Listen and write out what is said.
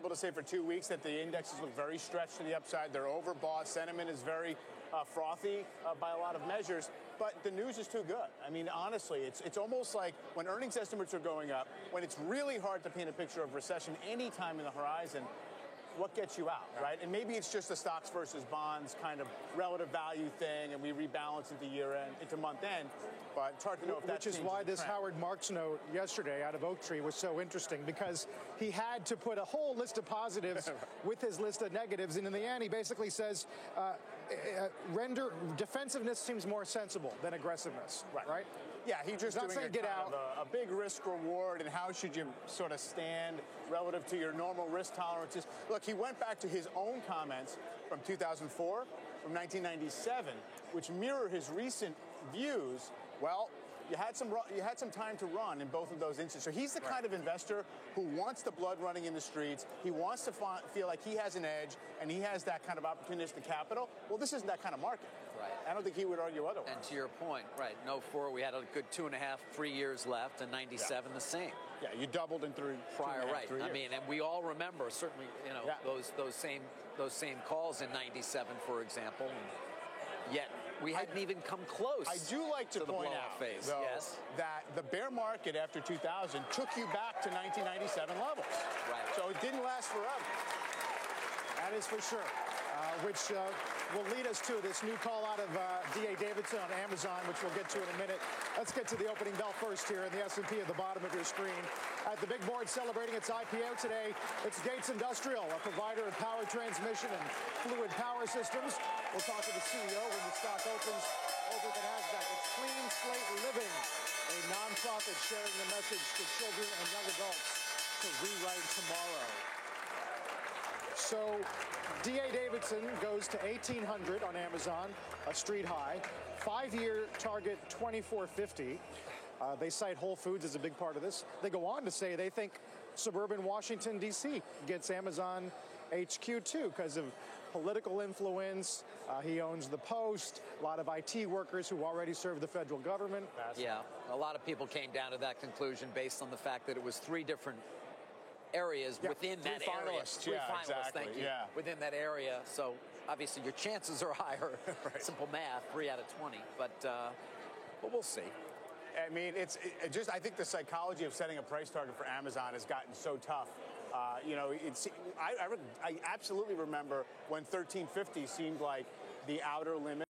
able to say for 2 weeks that the indexes look very stretched to the upside. They're overbought. Sentiment is very frothy by a lot of measures. But the news is too good. I mean, honestly, it's almost like when earnings estimates are going up, when it's really hard to paint a picture of recession any time in the horizon, what gets you out, right? And maybe it's just a stocks versus bonds kind of relative value thing, and we rebalance into year end, into month end. But it's hard to know if that's which is why this Howard Marks note yesterday out of Oaktree was so interesting, because he had to put a whole list of positives with his list of negatives, and in the end, he basically says render defensiveness seems more sensible than aggressiveness, right? Yeah, he just doing saying get out. A big risk reward, and how should you sort of stand relative to your normal risk tolerances. Look, he went back to his own comments from 2004, from 1997, which mirror his recent views. Well, you had some time to run in both of those instances. So he's the kind of investor who wants the blood running in the streets. He wants to feel like he has an edge, and he has that kind of opportunistic capital. Well, this isn't that kind of market. Right. I don't think he would argue otherwise. And to your point, right, in 04, we had a good 2.5, 3 years left, and 97 the same. Yeah, you doubled in three prior, right? 3 years. I mean, and we all remember certainly, those same calls in 97, for example. And yet we hadn't even come close. I do like to point out, phase. Though, yes, that the bear market after 2000 took you back to 1997 levels. Right. So it didn't last forever. That is for sure. Which will lead us to this new call out of D.A. Davidson on Amazon, which we'll get to in a minute. Let's get to the opening bell first here in the S&P at the bottom of your screen. At the big board celebrating its IPO today, it's Gates Industrial, a provider of power transmission and fluid power systems. We'll talk to the CEO when the stock opens over at NASDAQ. It's Clean Slate Living, a nonprofit sharing the message to children and young adults to rewrite tomorrow. So D.A. Davidson goes to 1,800 on Amazon, a street high. 5-year target 2,450. They cite Whole Foods as a big part of this. They go on to say they think suburban Washington, D.C. gets Amazon HQ too because of political influence. He owns the Post, a lot of IT workers who already serve the federal government. Yeah, a lot of people came down to that conclusion based on the fact that it was 3 different areas within that area. Three finalists, exactly. Thank you. Yeah. Within that area. So obviously your chances are higher. Right. Simple math, 3 out of 20. But we'll see. I mean, I think the psychology of setting a price target for Amazon has gotten so tough. I absolutely remember when 1350 seemed like the outer limit.